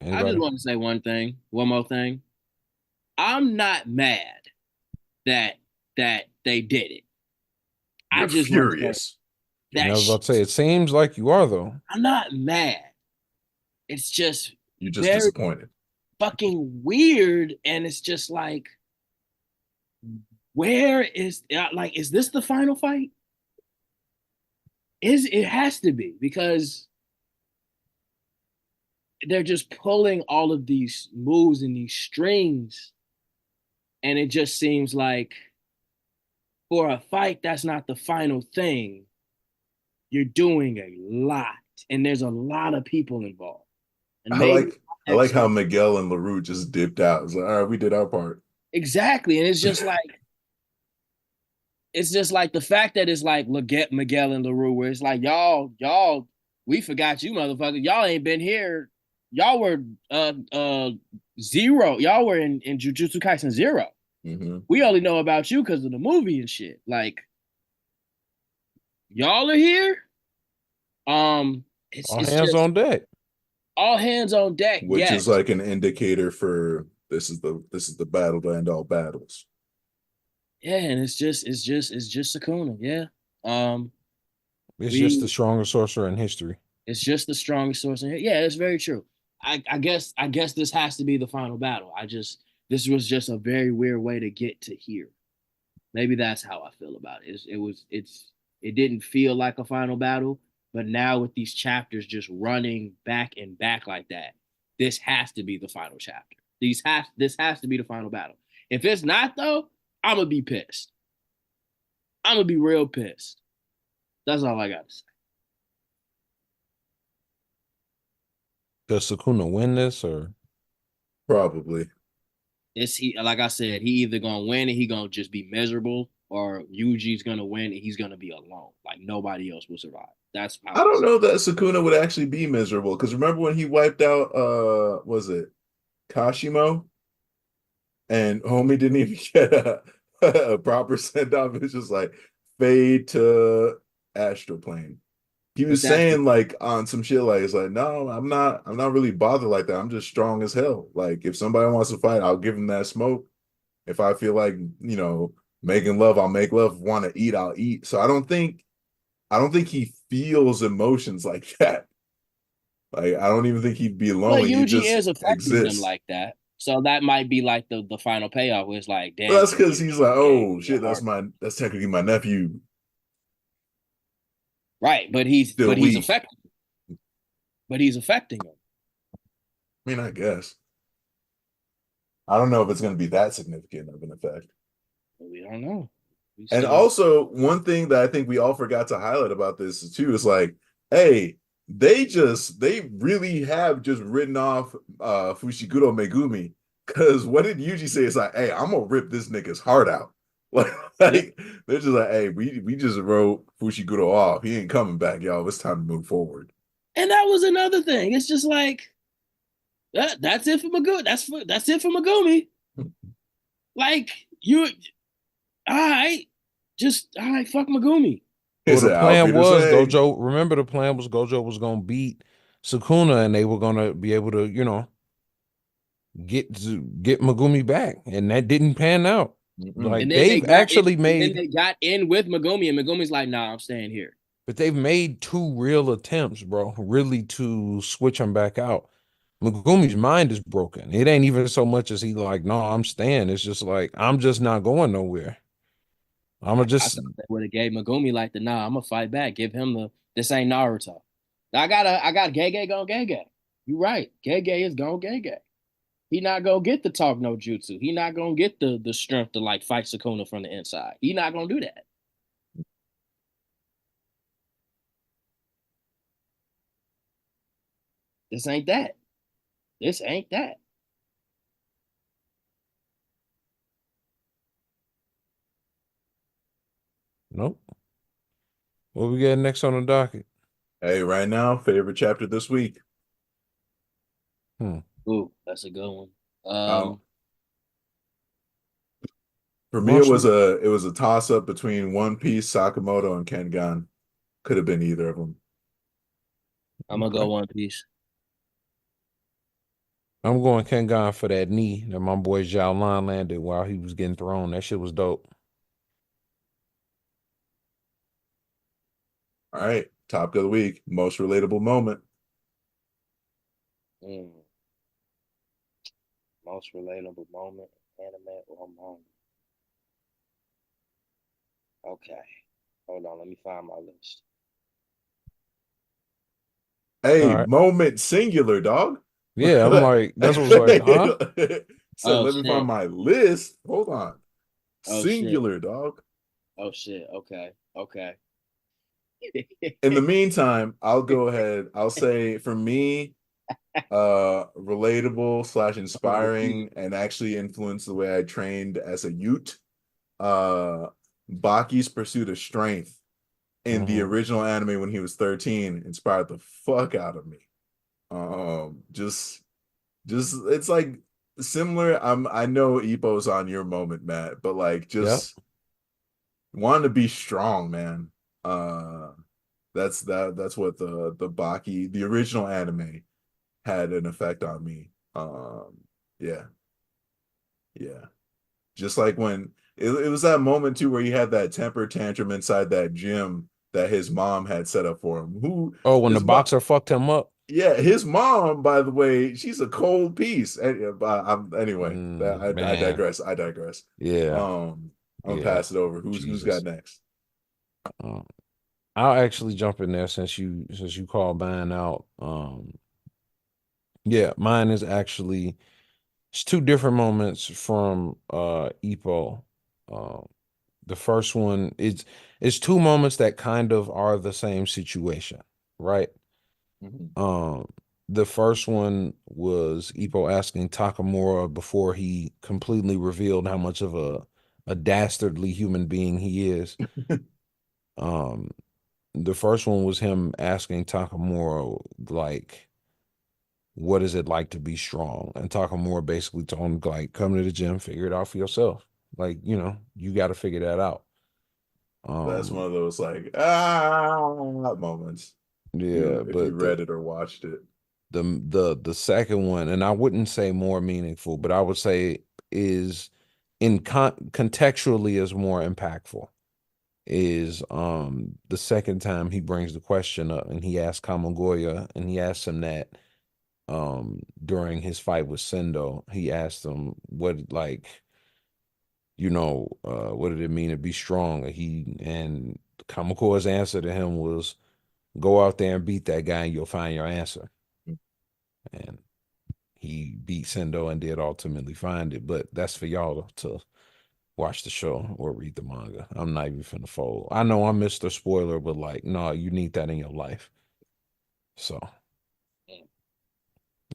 I just Anybody? want to say one more thing. I'm not mad that they did it. I You're just want to say furious. And I that was about to say, it seems like you are though. I'm not mad. It's just You're just very disappointed. fucking weird, and it's just like, where is like, is this the final fight? It has to be, because they're just pulling all of these moves and these strings, and it just seems like for a fight that's not the final thing, you're doing a lot, and there's a lot of people involved, and I maybe like I like how Miguel and LaRue just dipped out. It's like, all right, we did our part. exactly, and it's just like the fact that it's like Miguel and LaRue, where it's like, y'all, we forgot you, motherfuckers. Y'all ain't been here. Y'all were zero. Y'all were in Jujutsu Kaisen 0. Mm-hmm. We only know about you because of the movie and shit. Like, y'all are here. All It's hands just on deck. all hands on deck. Which is Yes. like an indicator for this is the battle to end all battles. Yeah, and it's just Sukuna. Yeah. Um, It's just the we strongest sorcerer in history. It's just the strongest source in here. Yeah, it's very true. I guess this has to be the final battle. This was just a very weird way to get to here. Maybe that's how I feel about it. It didn't feel like a final battle, but now with these chapters just running back and back like that, this has to be the final chapter. This has to be the final battle. If it's not though, I'm gonna be pissed. I'm gonna be real pissed. That's all I got to say. Does Sukuna win this or? Probably. It's he like I said, he either gonna win and he gonna just be miserable, or Yuji's gonna win and he's gonna be alone. Like nobody else will survive. That's how I don't know that Sukuna would actually be miserable because remember when he wiped out was it Kashimo and homie didn't even get a proper send off. It's just like fade to astral plane. He but was that's saying like on some shit like it's like no, I'm not really bothered like that. I'm just strong as hell. Like if somebody wants to fight, I'll give them that smoke. If I feel like, making love, I'll make love. Want to eat, I'll eat. So I don't think he feels emotions like that. Like I don't even think he'd be Well, lonely. He Yuji just is affecting him exists. like that. So that might be like the final payoff where it's like, But damn, that's because Yuji, he's like, you gave oh me your shit, heart. that's technically my nephew. Right, but he's Still but he's weak. affecting but he's affecting him. I mean, I guess. I don't know if it's gonna be that significant of an effect. We don't know. We And still also, one thing that I think we all forgot to highlight about this too is like, hey, they really have just written off Fushiguro Megumi. Cause what did Yuji say? It's like, hey, I'm gonna rip this nigga's heart out. Like, Yeah. they're just like, hey, we just wrote Fushiguro off. He ain't coming back, y'all. It's time to move forward. And that was another thing. It's just like that's it for Megumi. That's it for Megumi. Like you, all right, just all right. Fuck Megumi. Well, Is the it I'll plan be the was same? Gojo. Remember, the plan was Gojo was gonna beat Sukuna, and they were gonna be able to, get Megumi back, and that didn't pan out. Mm-mm. Like And then they they've got in. actually And then made, they got in with Megumi, and Megumi's like, "Nah, I'm staying here." but they've made two real attempts, bro, really to switch him back out. Megumi's mind is broken. It ain't even so much as he like, no, I'm staying. It's just like I'm just not going nowhere. I'm gonna I just thought they would have gave Megumi like the nah. I'm gonna fight back. Give him the this ain't Naruto. I got Gege going Gege. You right. Gege is going Gege. He not gonna get the talk no jutsu. He not gonna get the strength to like fight Sukuna from the inside. He not gonna do that. This ain't that. This ain't that. nope. What we got next on the docket? Hey, right now, favorite chapter this week. Ooh, that's a good one. Um, for me, Once we, it was a toss up between One Piece, Sakamoto, and Kengan. Could have been either of them. I'm gonna go One Piece. I'm going Kengan for that knee that my boy Zhao Lan landed while he was getting thrown. That shit was dope. All right, topic of the week, most relatable moment. Mm. Most relatable moment, anime or manga. Okay. Hold on, let me find my list. Hey, All right. moment singular, dog. Yeah, I'm like, that's what I was like, huh? Said, Oh let me shit. find my list. Hold on. Oh shit. Singular, dog. Oh shit. Okay. Okay. In the meantime, I'll go ahead. I'll say for me, relatable slash inspiring and actually influenced the way I trained as a youth. Uh Baki's pursuit of strength in the original anime when he was 13 inspired the fuck out of me. Just it's like similar. I know Ippo's on your moment, Matt, but like Yep. just wanting to be strong, man. Uh that's what the Baki, the original anime, had an effect on me. Yeah, yeah. Just like when it was that moment too where he had that temper tantrum inside that gym that his mom had set up for him. Who Oh, when the his mom boxer fucked him up. Yeah, his mom, by the way, she's a cold piece. Anyway, I Man. digress. I digress. Yeah. I'm gonna Yeah. pass it over. Who's got Jesus. next? Um, I'll actually jump in there since you called mine out. Yeah, mine is actually it's two different moments from Ippo. Um, the first one is it's two moments that kind of are the same situation, right? Mhm. Um, the first one was Ippo asking Takamura before he completely revealed how much of a dastardly human being he is. Um, the first one was him asking Takamura, like, what is it like to be strong? And Takamura basically told him, like, come to the gym, figure it out for yourself. Like, you got to figure that out. That's one Um, of those like moments. yeah, If you but read it or watched it. the second one, and I wouldn't say more meaningful, but I would say is contextually is more impactful. Is the second time he brings the question up and he asks Kamagoya and he asks him that during his fight with Sendo, he asked him what what did it mean to be strong? And Kamagoya's answer to him was go out there and beat that guy and you'll find your answer. And he beat Sendo and did ultimately find it. But that's for y'all to watch the show or read the manga. I'm not even finna fold. I know I'm Mr. Spoiler, but like, no, you need that in your life. So,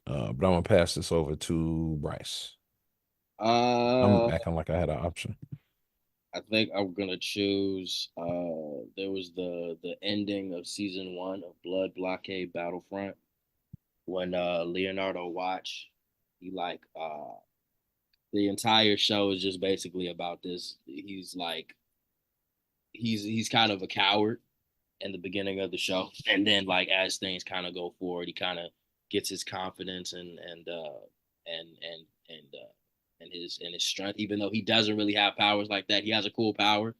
but I'm gonna pass this over to Bryce. I'm acting like I had an option. I think I'm gonna choose. There was the ending of season 1 of Blood Blockade Battlefront when Leonardo watch. He like the entire show is just basically about this. He's like he's kind of a coward in the beginning of the show, and then like as things kind of go forward, he kind of gets his confidence and his strength. Even though he doesn't really have powers like that, he has a cool power,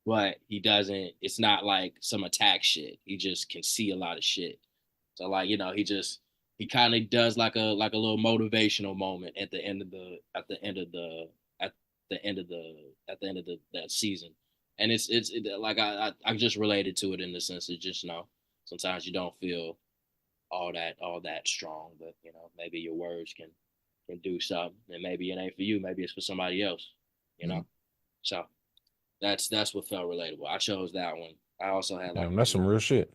but he doesn't. It's not like some attack shit. He just can see a lot of shit. So like he kind of does like a little motivational moment at the end of that season, and it's like I just related to it in the sense that just sometimes you don't feel all that strong, but maybe your words can do something, and maybe it ain't for you, maybe it's for somebody else, So that's what felt relatable. I chose that one. I also had like that's some real shit.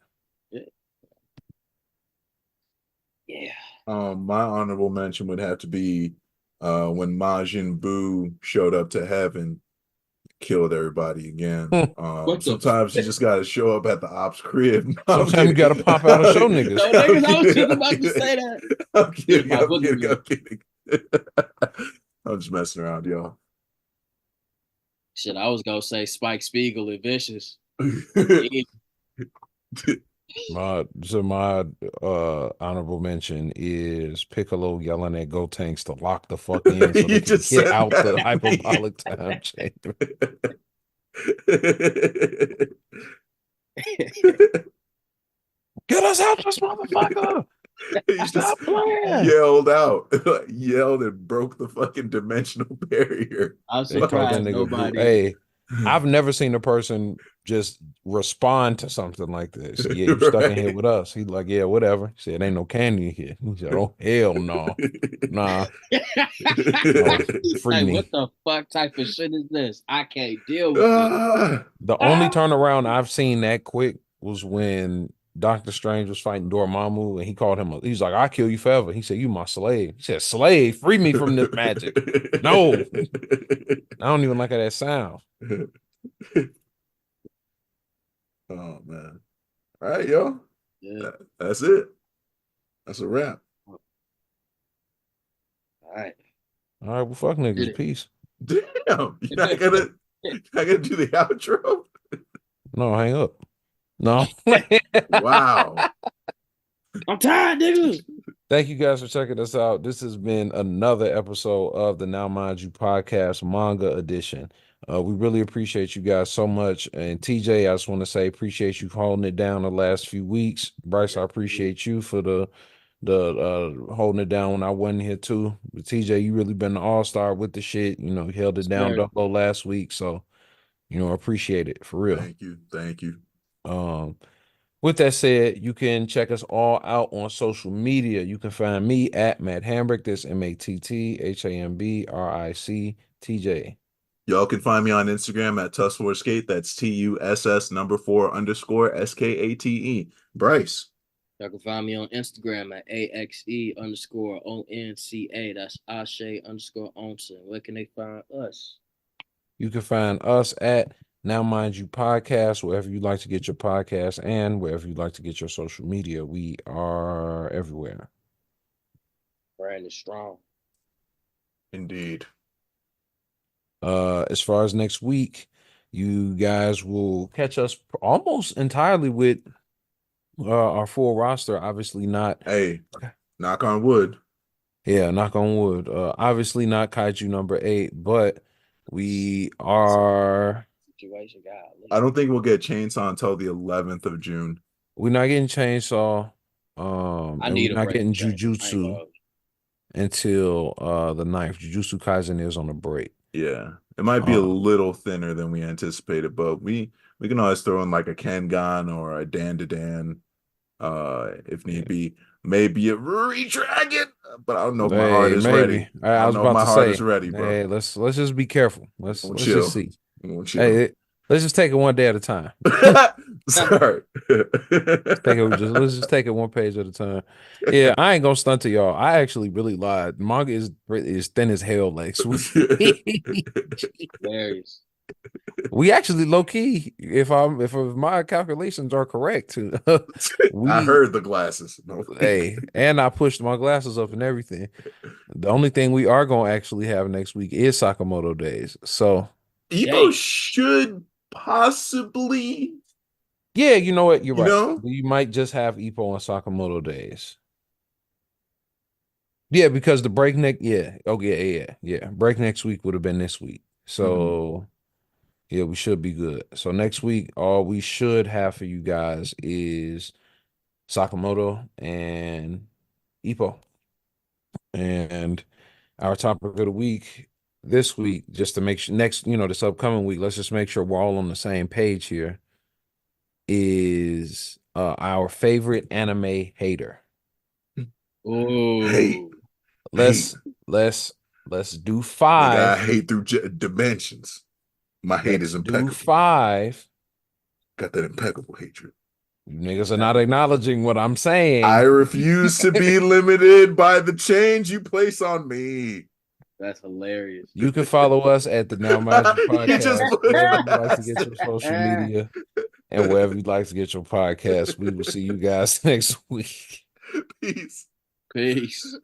Yeah. My honorable mention would have to be when Majin Buu showed up to heaven, killed everybody again. Sometimes you just gotta show up at the ops crib. Sometimes you gotta pop out and show niggas. No, niggas, I was just about to say that. I'm kidding. I'm just messing around, y'all. Shit, I was gonna say Spike Spiegel and Vicious. My honorable mention is Piccolo yelling at Gotenks to lock the fuck in so they can get out the hyperbolic time chamber. Get us out, this motherfucker! He just yelled and broke the fucking dimensional barrier. I'm surprised nobody. I've never seen a person just respond to something like this. Yeah, you stuck in here with us. He's like, yeah, whatever. He said, ain't no candy in here. He said, oh, hell no. Nah. No, free me. What the fuck type of shit is this? I can't deal with it. The only turnaround I've seen that quick was when Doctor Strange was fighting Dormammu, and he called him. He's like, "I'll kill you forever." He said, "You my slave." He said, "Slave, free me from this magic." No, I don't even like how that sounds. Oh man! All right, yo. Yeah. That's it. That's a wrap. All right. Well, fuck niggas. Peace. Damn, you're not gonna do the outro. No, hang up. No. Wow. I'm tired, niggas. Thank you guys for checking us out. This has been another episode of the Now Mind You podcast, Manga edition. We really appreciate you guys so much. And TJ, I just want to say appreciate you holding it down the last few weeks. Bryce, I appreciate you for the holding it down when I wasn't here too. But TJ, you really been an all-star with the shit. You held it down double last week. So, appreciate it for real. Thank you. With that said, you can check us all out on social media. You can find me at Matt Hambrick. That's MattHambrick, Y'all can find me on Instagram at Tuss4Skate. That's TUSS4_SKATE. Bryce. Y'all can find me on Instagram at AXE_ONCA. That's Ashe_Onsen. Where can they find us? You can find us at Now Mind You Podcast, wherever you like to get your podcast and wherever you like to get your social media. We are everywhere. Brand is strong. Indeed. As far as next week, you guys will catch us almost entirely with our full roster. Obviously not. Hey, knock on wood. Yeah, knock on wood. Obviously not Kaiju number 8, but we are. I don't think we'll get Chainsaw until the 11th of June. We're not getting Chainsaw. I need we're not getting Jujutsu until the 9th. Jujutsu Kaisen is on a break. Yeah, it might be a little thinner than we anticipated, but we can always throw in like a Kengan or a Dan if need be. Maybe a Re-Dragon, but I don't know if my heart is ready. I was about to say, is ready, bro. Hey, let's just be careful. Let's just see. Hey, Let's just take it one day at a time. Sorry. Let's just take it one page at a time. Yeah, I ain't gonna stunt to y'all. I actually really lied. Manga is thin as hell next week. Hilarious. We actually low key, if my calculations are correct, I heard the glasses. No. hey, and I pushed my glasses up and everything. The only thing we are gonna actually have next week is Sakamoto Days. So Ebo should possibly. yeah, you know what? You're You right. know? We might just have Ippo on Sakamoto Days. Yeah, because the breakneck, yeah. Oh, yeah. Break next week would have been this week. So yeah, we should be good. So next week, all we should have for you guys is Sakamoto and Ippo. And our topic of the week this week, just to make sure this upcoming week, let's just make sure we're all on the same page here, is our favorite anime hater. Ooh. Hate. Let's do 5. Nigga, I hate through dimensions. My hate is impeccable. Do 5. Got that impeccable hatred. You niggas are not acknowledging what I'm saying. I refuse to be limited by the change you place on me. That's hilarious. You can follow us at the Now Magic You Podcast, just wherever you like to get your social media, and wherever you'd like to get your podcast. We will see you guys next week. Peace. Peace.